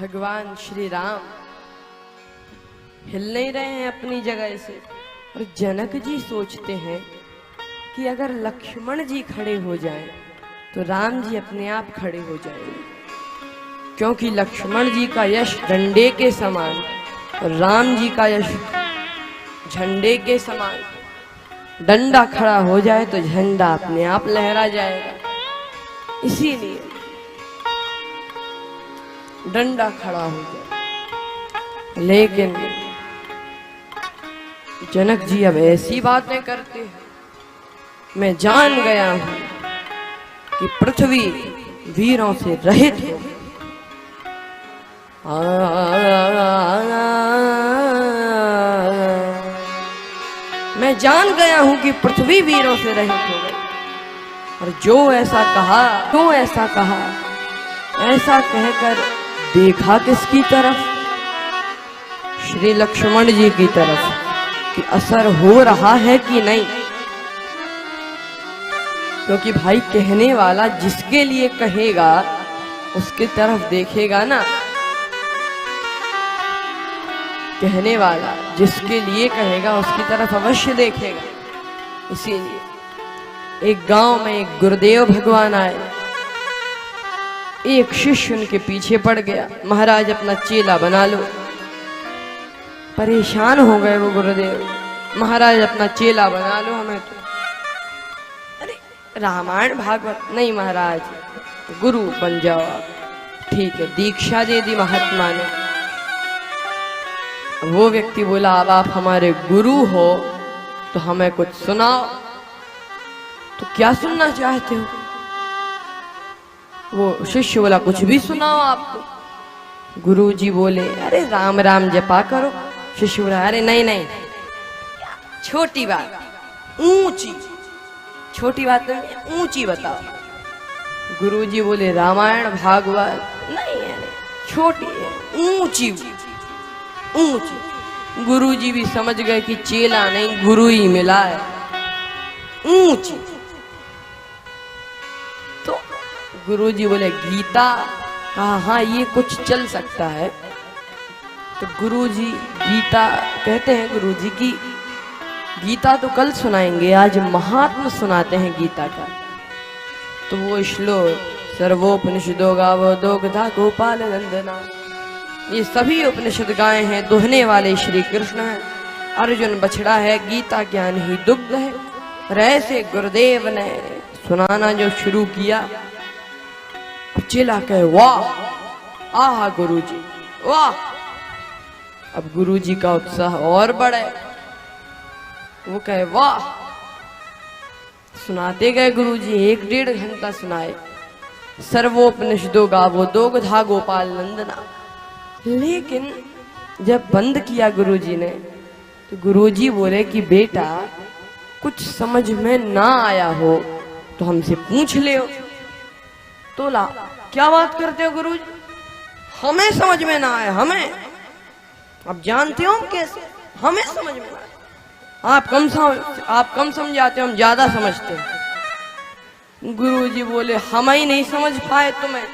भगवान श्री राम हिल नहीं रहे हैं अपनी जगह से और जनक जी सोचते हैं कि अगर लक्ष्मण जी खड़े हो जाएं तो राम जी अपने आप खड़े हो जाएंगे, क्योंकि लक्ष्मण जी का यश डंडे के समान और राम जी का यश झंडे के समान। डंडा खड़ा हो जाए तो झंडा अपने आप लहरा जाएगा, इसीलिए डंडा खड़ा हो जाए। लेकिन जनक जी अब ऐसी बातें करते हैं, मैं जान गया हूं कि पृथ्वी वीरों से रहित हो। मैं जान गया हूं कि पृथ्वी वीरों से रहित हो गई। और जो ऐसा कहा, ऐसा कहकर देखा किसकी तरफ? श्री लक्ष्मण जी की तरफ, कि असर हो रहा है कि नहीं। क्योंकि भाई कहने वाला जिसके लिए कहेगा उसकी तरफ देखेगा ना। कहने वाला जिसके लिए कहेगा उसकी तरफ अवश्य देखेगा। इसीलिए एक गांव में एक गुरुदेव भगवान आए। एक शिष्य उनके पीछे पड़ गया, महाराज अपना चेला बना लो। परेशान हो गए वो गुरुदेव, महाराज अपना चेला बना लो हमें तो। अरे रामायण भागवत नहीं महाराज, गुरु बन जाओ आप। ठीक है, दीक्षा दे दी महात्मा ने। वो व्यक्ति बोला अब आप हमारे गुरु हो तो हमें कुछ सुनाओ। तो क्या सुनना चाहते हो? वो शिष्य बोला कुछ भी सुनाओ आपको। गुरु जी बोले अरे राम राम जपा करो। शिष्य बोला अरे नहीं नहीं, छोटी बात, ऊंची छोटी बात नहीं, ऊंची बताओ। गुरु जी बोले रामायण भागवत नहीं है, छोटी है, ऊंची ऊंची। गुरु जी भी समझ गए कि चेला नहीं गुरु ही मिला है, ऊंची। तो गुरु जी बोले गीता? कहा हाँ ये कुछ चल सकता है। तो गुरु जी गीता कहते हैं, गुरु जी की गीता तो कल सुनाएंगे, आज महात्म सुनाते हैं गीता का। तो वो श्लोक सर्वोपनिषदो गावो दोग्धा गोपाल नंदना, ये सभी उपनिषद गाए हैं, दोहने वाले श्री कृष्ण हैं। अर्जुन बछड़ा है, गीता ज्ञान ही दुग्ध है। और ऐसे गुरुदेव ने सुनाना जो शुरू किया, चेला कहे वाह आह गुरुजी वाह। अब गुरुजी का उत्साह और बढ़े, वो कहे वाह। सुनाते गए गुरुजी, 1-1.5 घंटा सुनाए। सर्वोपनिषदो गावो दोग्धा गोपाल नंदना। लेकिन जब बंद किया गुरुजी ने तो गुरुजी बोले कि बेटा कुछ समझ में ना आया हो तो हमसे पूछ ले। तो ला क्या बात करते हो गुरुजी, हमें समझ में ना आया, हमें अब जानते हो हम कैसे, हमें समझ में आए। आप कम समझाते हो, हम ज्यादा समझते हैं। गुरुजी बोले हम ही नहीं समझ पाए तुम्हें,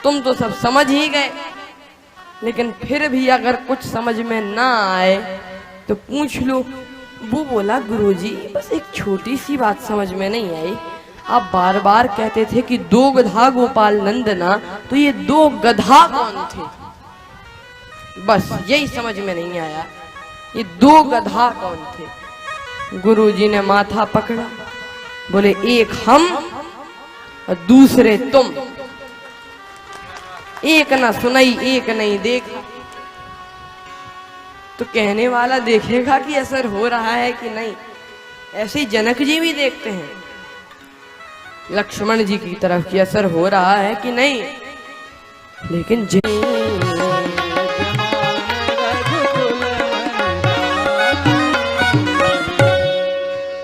तुम तो सब समझ ही गए। लेकिन फिर भी अगर कुछ समझ में ना आए तो पूछ लो। वो बोला गुरुजी बस एक छोटी सी बात समझ में नहीं आई। आप बार बार कहते थे कि दो गधा गोपाल नंदना, तो ये 2 गधा कौन थे? बस यही समझ में नहीं आया, ये 2 गधा कौन थे? गुरुजी ने माथा पकड़ा, बोले एक हम और दूसरे तुम। एक ना सुनाई एक नहीं देखा। तो कहने वाला देखेगा कि असर हो रहा है कि नहीं। ऐसे ही जनक जी भी देखते हैं लक्ष्मण जी की तरफ कि असर हो रहा है कि नहीं। लेकिन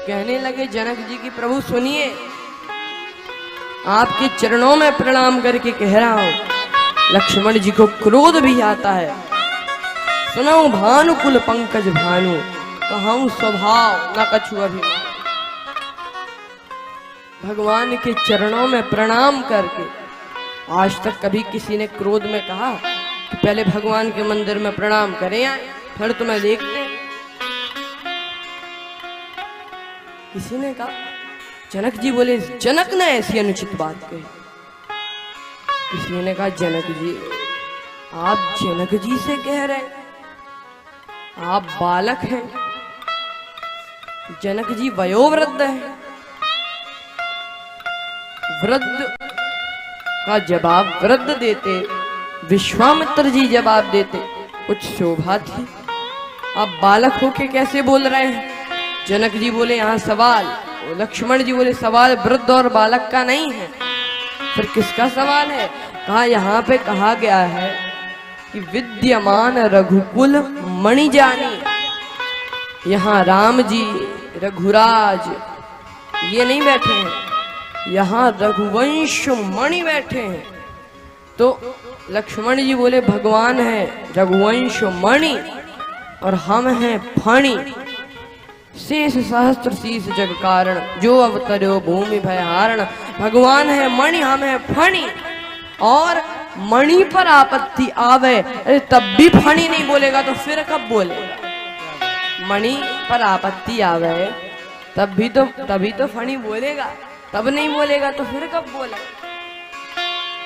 कहने लगे जनक जी की प्रभु सुनिए, आपके चरणों में प्रणाम करके कह रहा हूं। लक्ष्मण जी को क्रोध भी आता है। सुनाऊं भानुकुल पंकज भानु, कहूं स्वभाव न कछु अभिमान। भगवान के चरणों में प्रणाम करके आज तक कभी किसी ने क्रोध में कहा कि पहले भगवान के मंदिर में प्रणाम करें आए, फिर तुम्हें देखते हैं। किसी ने कहा, जनक जी बोले, जनक ने ऐसी अनुचित बात कही। किसी ने कहा, जनक जी, आप जनक जी से कह रहे हैं, आप बालक हैं, जनक जी वयोवृद्ध हैं। वृद्ध का जवाब वृद्ध देते, विश्वामित्र जी जवाब देते, कुछ शोभा थी। आप बालक होके कैसे बोल रहे हैं? जनक जी बोले, यहाँ सवाल, लक्ष्मण जी बोले, सवाल वृद्ध और बालक का नहीं है, फिर किसका सवाल है? कहा, यहाँ पे कहा गया है कि विद्यमान रघुकुल मणि जानी। यहाँ राम जी, रघुराज ये नहीं बैठे हैं, यहाँ रघुवंश मणि बैठे हैं। तो लक्ष्मण जी बोले, भगवान है रघुवंश मणि और हम हैं फणि। शेष सहस्त्र शीस जग कारण, जो अवतरो भूमि भयहारण। भगवान है मणि, हम है फणि, और मणि पर आपत्ति आवे, अरे तब भी फणि नहीं बोलेगा तो फिर कब बोलेगा? मणि पर आपत्ति आवे तभी तो फणि बोलेगा, तब नहीं बोलेगा तो फिर कब बोलेगा?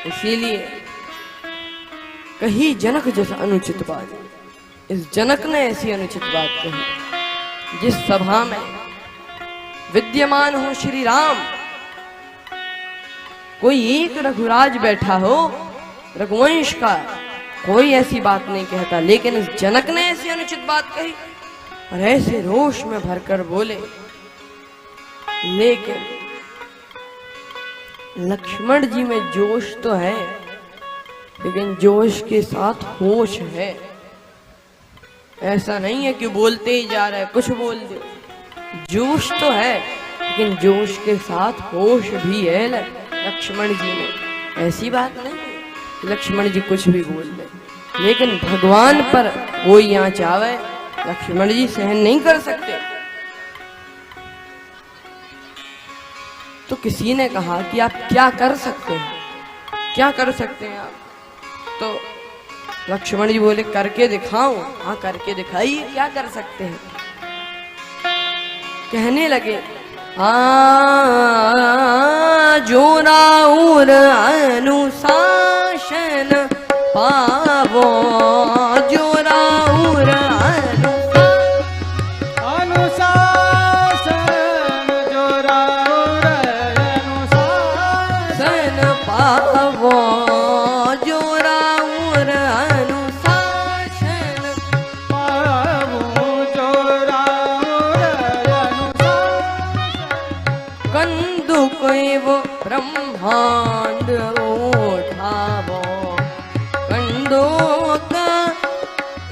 इसीलिए कही जनक जैसा अनुचित बात, इस जनक ने ऐसी अनुचित बात कही। जिस सभा में विद्यमान हो श्री राम, कोई एक रघुराज बैठा हो रघुवंश का, कोई ऐसी बात नहीं कहता, लेकिन इस जनक ने ऐसी अनुचित बात कही और ऐसे रोष में भरकर बोले। लेकिन लक्ष्मण जी में जोश तो है, लेकिन जोश के साथ होश है। ऐसा नहीं है कि बोलते ही जा रहा है, कुछ बोल दे। जोश तो है, लेकिन जोश के साथ होश भी है लक्ष्मण जी में। ऐसी बात नहीं है लक्ष्मण जी कुछ भी बोल दे, लेकिन भगवान पर कोई आंच आवे लक्ष्मण जी सहन नहीं कर सकते। तो किसी ने कहा कि आप क्या कर सकते हैं, क्या कर सकते हैं आप? तो लक्ष्मण जी बोले, करके दिखाऊं? हाँ, करके दिखाइए, क्या कर सकते हैं? कहने लगे, जो राउर अनुशासन पावो, जो राउर अनुशासन, जो राउर अनुशासन पावो, जो राउर अनुशासन पावो, जो राउर कंदुक एवं ब्रह्मांड उठावो, कंदुक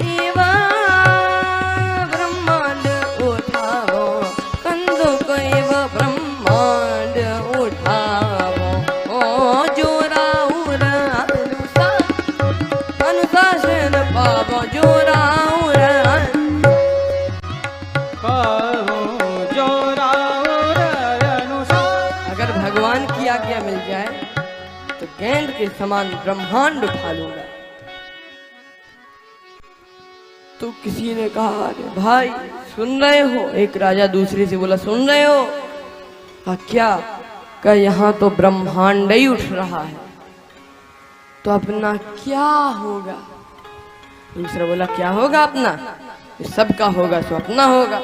एवं ब्रह्मांड उठावो, कंदुक एवं ब्रह्मांड उठावो। ओ जो राउर अनुशासन पावो, जो राउर पावो, जो राउर अनुशासन। अगर भगवान की आज्ञा मिल जाए तो गेंद के समान ब्रह्मांड उठा लूंगा। तो किसी ने कहा, अरे भाई सुन रहे हो? एक राजा दूसरे से बोला, सुन रहे हो? कहा, क्या? कहा, यहाँ तो ब्रह्मांड ही उठ रहा है, तो अपना क्या होगा? दूसरा बोला, क्या होगा अपना? सबका होगा सो अपना होगा,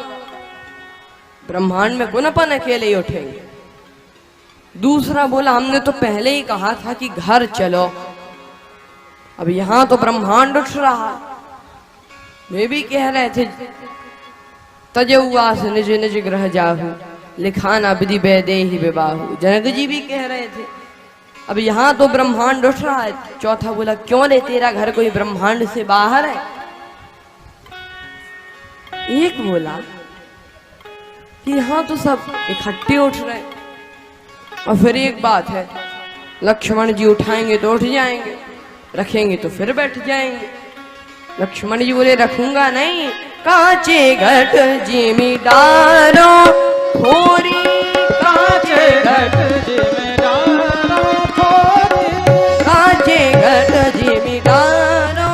ब्रह्मांड में कौन अपन अकेले ही उठेंगे। दूसरा बोला, हमने तो पहले ही कहा था कि घर चलो, अब यहां तो ब्रह्मांड उठ रहा। वे भी कह रहे थे, तजउवास निज निज ग्रह जाहु, लिखाना विधि वैदेही विवाहु। जनक जी भी कह रहे थे, अब यहाँ तो ब्रह्मांड उठ रहा है। चौथा बोला, क्यों रे, तेरा घर कोई ब्रह्मांड से बाहर है? एक बोला कि यहाँ तो सब इकट्ठे उठ रहे। और फिर एक बात है, लक्ष्मण जी उठाएंगे तो उठ जाएंगे, रखेंगे तो फिर बैठ जाएंगे। लक्ष्मण जी बोले, रखूंगा नहीं। कांचे घट जिमी डारो थोरी, कांचे घट जिमी डारो थोरी, कांचे घट जिमी डारो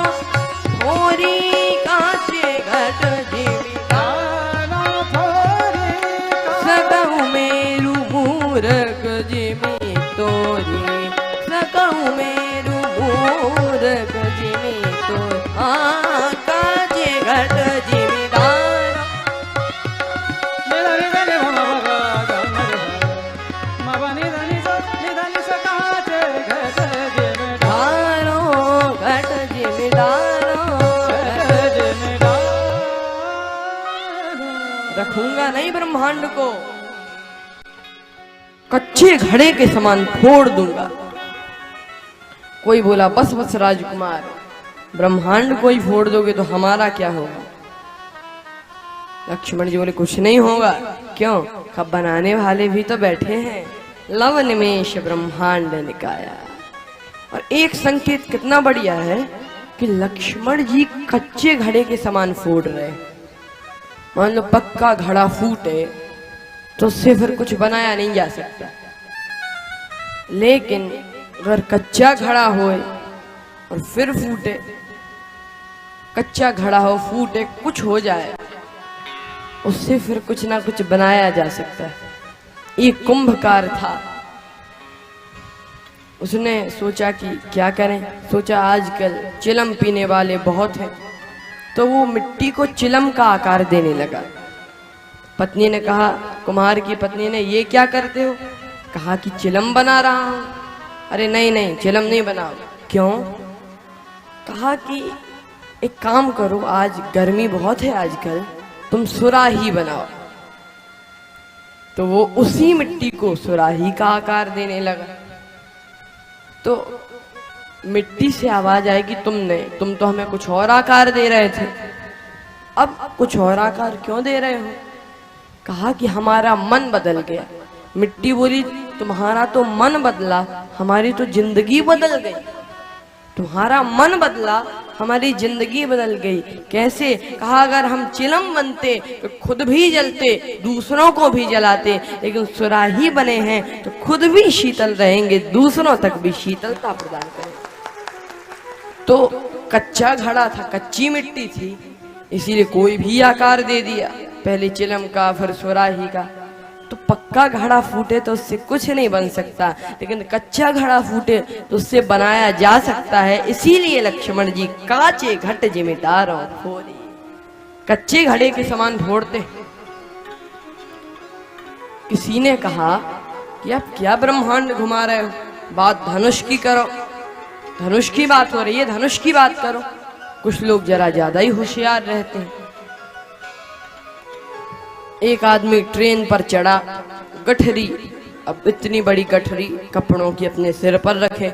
जिमी तो काचे घट जिमीदार घट जिमीदारो रखूंगा नहीं ब्रह्मांड को, कच्चे घड़े के समान फोड़ दूंगा। कोई बोला बस बस राजकुमार, ब्रह्मांड को ही फोड़ दोगे तो हमारा क्या होगा? लक्ष्मण जी बोले कुछ नहीं होगा। क्यों? कब बनाने वाले भी तो बैठे हैं। लव निमेश ब्रह्मांड निकाया। और एक संकेत कितना बढ़िया है कि लक्ष्मण जी कच्चे घड़े के समान फोड़ रहे। मान लो पक्का घड़ा फूटे तो उससे फिर कुछ बनाया नहीं जा सकता, लेकिन अगर कच्चा घड़ा हो और फिर फूटे, कच्चा घड़ा हो फूटे कुछ हो जाए, उससे फिर कुछ ना कुछ बनाया जा सकता है। एक कुंभकार था, उसने सोचा कि क्या करें। सोचा आजकल चिलम पीने वाले बहुत हैं, तो वो मिट्टी को चिलम का आकार देने लगा। पत्नी ने कहा, कुम्हार की पत्नी ने, ये क्या करते हो? कहा कि चिलम बना रहा हूं। अरे नहीं नहीं, चिलम नहीं बनाओ। क्यों? कहा कि एक काम करो, आज गर्मी बहुत है आजकल, तुम सुराही बनाओ। तो वो उसी मिट्टी को सुराही का आकार देने लगा। तो मिट्टी से आवाज आएगी, तुम तो हमें कुछ और आकार दे रहे थे, अब कुछ और आकार क्यों दे रहे हो? कहा कि हमारा मन बदल गया। मिट्टी बोली, तुम्हारा तो मन बदला, हमारी तो जिंदगी बदल गई। तुम्हारा मन बदला, हमारी जिंदगी बदल गई। कैसे? कहा अगर हम चिलम बनते तो खुद भी जलते, दूसरों को भी जलाते, लेकिन सुराही बने हैं तो खुद भी शीतल रहेंगे, दूसरों तक भी शीतलता प्रदान करेंगे। तो कच्चा घड़ा था, कच्ची मिट्टी थी, इसीलिए कोई भी आकार दे दिया, पहले चिलम का फिर सुराही का। तो पक्का घड़ा फूटे तो उससे कुछ नहीं बन सकता, लेकिन कच्चा घड़ा फूटे तो उससे बनाया जा सकता है। इसीलिए लक्ष्मण जी काचे घट जिमिटारों फोड़ी, कच्चे घड़े के समान फोड़ते। किसी ने कहा कि आप क्या ब्रह्मांड घुमा रहे हो, बात धनुष की करो, धनुष की बात हो रही है, धनुष की बात करो। कुछ लोग जरा ज्यादा ही होशियार रहते हैं। एक आदमी ट्रेन पर चढ़ा, गठरी, अब इतनी बड़ी गठरी कपड़ों की अपने सिर पर रखे।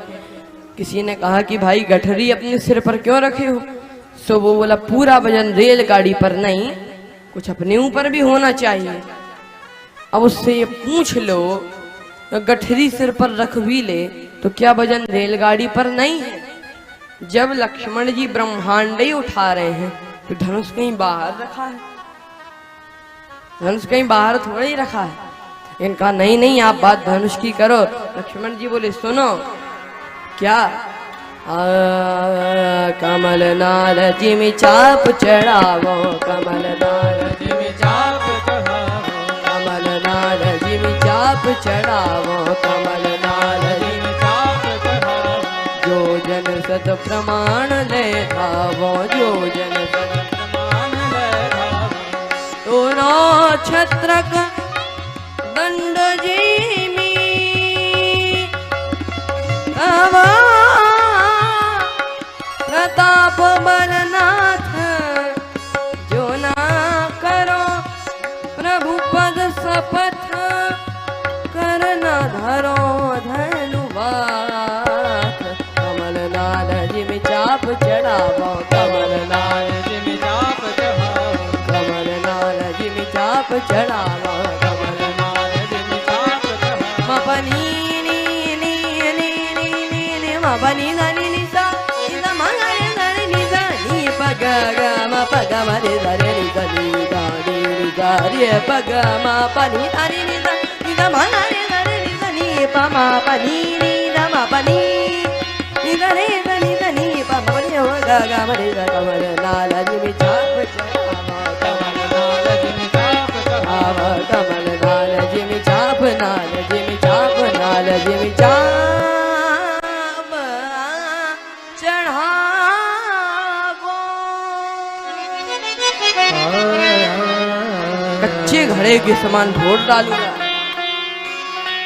किसी ने कहा कि भाई गठरी अपने सिर पर क्यों रखे हो? सो वो बोला, पूरा वजन रेलगाड़ी पर नहीं, कुछ अपने ऊपर भी होना चाहिए। अब उससे ये पूछ लो, गठरी सिर पर रख भी ले तो क्या वजन रेलगाड़ी पर नहीं है? जब लक्ष्मण जी ब्रह्मांड ही उठा रहे हैं तो धनुष कहीं बाहर रखा है? धनुष कहीं बाहर थोड़ा ही रखा है। इनका नहीं नहीं, आप बात धनुष की करो। लक्ष्मण जी बोले, सुनो क्या? कमल नाल जिमि चाप चढ़ावो, कमल नाल जिमि चाप चढ़ावो, कमल नाल जिमि चाप चढ़ावो, कमल नाल जिमि चाप चढ़ावो। जो जन सत प्रमाण ले धावो, जो जन सत प्रमाण ले धावो। तोरो छत्रक दंड जिमि तवा प्रताप बलनाथ, जो ना करो प्रभु पद शपथ, कर न धरो धनुवाथ। कमल नाल जिमि चाप चढ़ावो, कमल नाल जिमि चाप चढ़ावो, कमल नाल जिमि चाप चढ़ावो, कमल नाल जिमि चाप चढ़ावो। मपनी नी नी नी नी नी नी मपनी धनी नि सा नि सा मंगरे धनी नि सा नि पग ग म पग म रे धरे नि सा नि गा नि गा रे पग म पनी धनी नि सा नि सा मंगरे धरे नि सा नि प म पनी नि दा म पनी नि गा रे धनी धनी प म रे हो गा गा म रे गा कमल नाल जिमि चाप चढ़ावो, कमल नाल जिमि चाप चढ़ावो, कमल नाल जिमि चाप, नाल जिमि चाप, नाल जिमि चाप चढ़ा। घड़े के समान फोड़ डालूंगा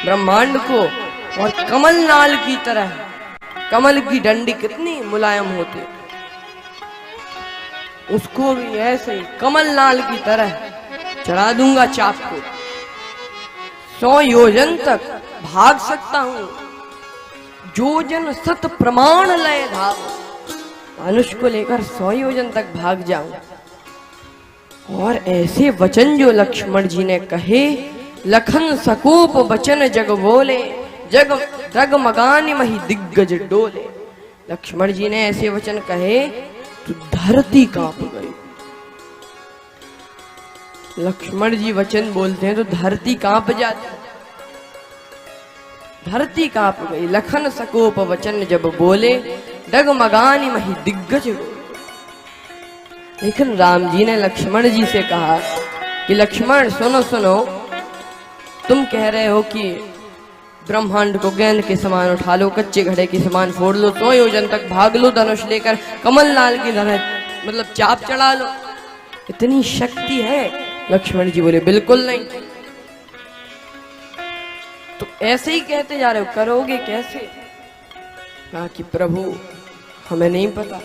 ब्रह्मांड को। और कमल नाल की तरह, कमल की डंडी कितनी मुलायम होती, उसको भी ऐसे ही कमल नाल की तरह चढ़ा दूंगा चाप को। 100 योजन तक भाग सकता हूं, योजन सत प्रमाण लय धाव। मनुष्य को लेकर 100 योजन तक भाग जाऊं। और ऐसे वचन जो लक्ष्मण जी ने कहे, लखन सकोप वचन जग बोले, जग डगमगान मही दिग्गज डोले। लक्ष्मण जी ने ऐसे वचन कहे तो धरती कांप गई। लक्ष्मण जी वचन बोलते हैं तो धरती कांप जाती, धरती कांप गई। लखन सकोप वचन जब बोले, डगमगान मही दिग्गज डोले। लेकिन राम जी ने लक्ष्मण जी से कहा कि लक्ष्मण सुनो सुनो, तुम कह रहे हो कि ब्रह्मांड को गेंद के समान उठा लो, कच्चे घड़े के समान फोड़ लो, 100 योजन तक भाग लो, धनुष लेकर कमल लाल की तरह मतलब चाप चढ़ा लो, इतनी शक्ति है? लक्ष्मण जी बोले बिल्कुल नहीं। तो ऐसे ही कहते जा रहे हो, करोगे कैसे? कहा कि प्रभु हमें नहीं पता।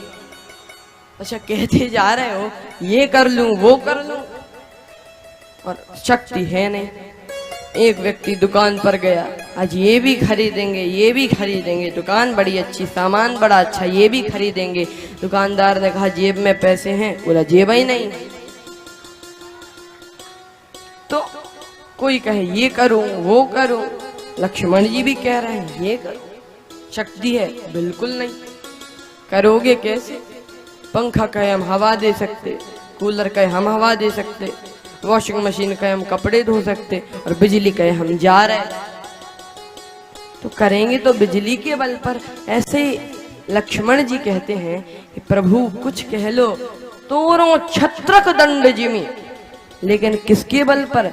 अच्छा कहते जा रहे हो ये कर लूं वो कर लूं, और शक्ति है नहीं। एक व्यक्ति दुकान पर गया, आज ये भी खरीदेंगे ये भी खरीदेंगे, दुकान बड़ी अच्छी, सामान बड़ा अच्छा, ये भी खरीदेंगे। दुकानदार ने कहा जेब में पैसे हैं, बोला जेब ही नहीं। तो कोई कहे ये करूं वो करूं, लक्ष्मण जी भी कह रहे हैं ये करो, शक्ति है बिल्कुल नहीं। करोगे कैसे? पंखा कहे हम हवा दे सकते, कूलर कहे हम हवा दे सकते, वॉशिंग मशीन कहे हम कपड़े धो सकते, और बिजली कहे हम जा रहे। तो करेंगे तो बिजली के बल पर। ऐसे लक्ष्मण जी कहते हैं कि प्रभु कुछ कह लो, तोरो छत्रक दंड जिमी, लेकिन किसके बल पर?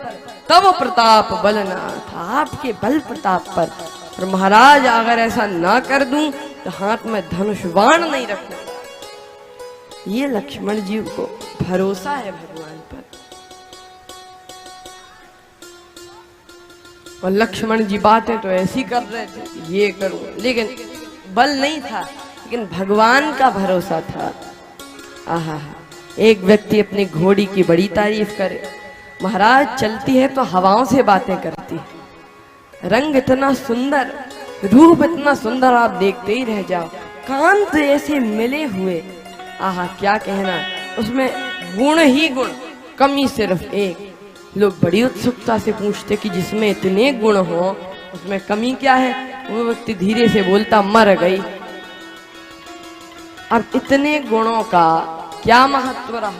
तब प्रताप बलनाथ, आपके बल प्रताप पर। और महाराज अगर ऐसा ना कर दूं तो हाथ में धनुष बाण नहीं रखना। ये लक्ष्मण जी को भरोसा है भगवान पर। और लक्ष्मण जी बातें तो ऐसी कर रहे थे ये करूं, लेकिन बल नहीं था, लेकिन भगवान का भरोसा था। आहा, एक व्यक्ति अपनी घोड़ी की बड़ी तारीफ करे, महाराज चलती है तो हवाओं से बातें करती है, रंग इतना सुंदर, रूप इतना सुंदर, आप देखते ही रह जाओ, कान तो ऐसे मिले हुए। आहा क्या कहना, उसमें गुण ही गुण, कमी सिर्फ एक। लोग बड़ी उत्सुकता से पूछते कि जिसमें इतने गुण हो उसमें कमी क्या है? वो व्यक्ति धीरे से बोलता मर गई। अब इतने गुणों का क्या महत्व रहा?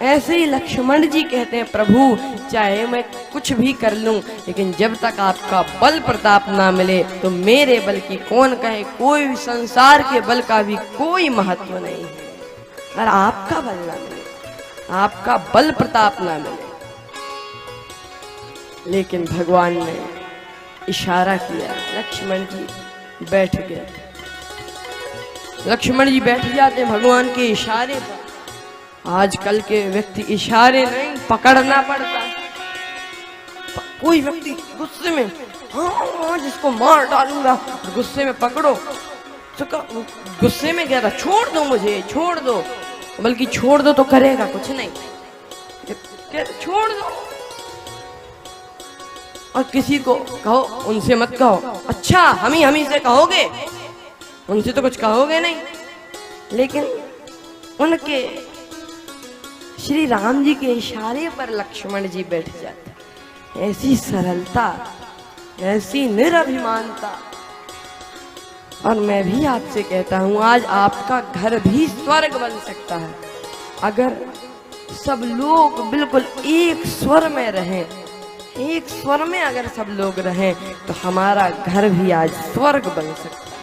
ऐसे ही लक्ष्मण जी कहते हैं प्रभु चाहे मैं कुछ भी कर लूं, लेकिन जब तक आपका बल प्रताप ना मिले तो मेरे बल की कौन कहे, कोई संसार के बल का भी कोई महत्व नहीं है। अगर आपका बल ना मिले, आपका बल प्रताप ना मिले। लेकिन भगवान ने इशारा किया, लक्ष्मण जी बैठ गए। लक्ष्मण जी बैठ जाते भगवान के इशारे पर। आजकल के व्यक्ति इशारे नहीं पकड़ना पड़ता। कोई व्यक्ति गुस्से में हाँ जिसको मार डालूंगा, गुस्से में पकड़ो तो गुस्से में क्या था, छोड़ दो मुझे, छोड़ दो, बल्कि छोड़ दो तो करेगा कुछ नहीं, छोड़ दो। और किसी को कहो उनसे मत कहो, अच्छा हम ही से कहोगे, उनसे तो कुछ कहोगे नहीं। लेकिन उनके श्री राम जी के इशारे पर लक्ष्मण जी बैठ जाते। ऐसी सरलता, ऐसी निरभिमानता। और मैं भी आपसे कहता हूं आज आपका घर भी स्वर्ग बन सकता है अगर सब लोग बिल्कुल एक स्वर में रहें। एक स्वर में अगर सब लोग रहें तो हमारा घर भी आज स्वर्ग बन सकता है।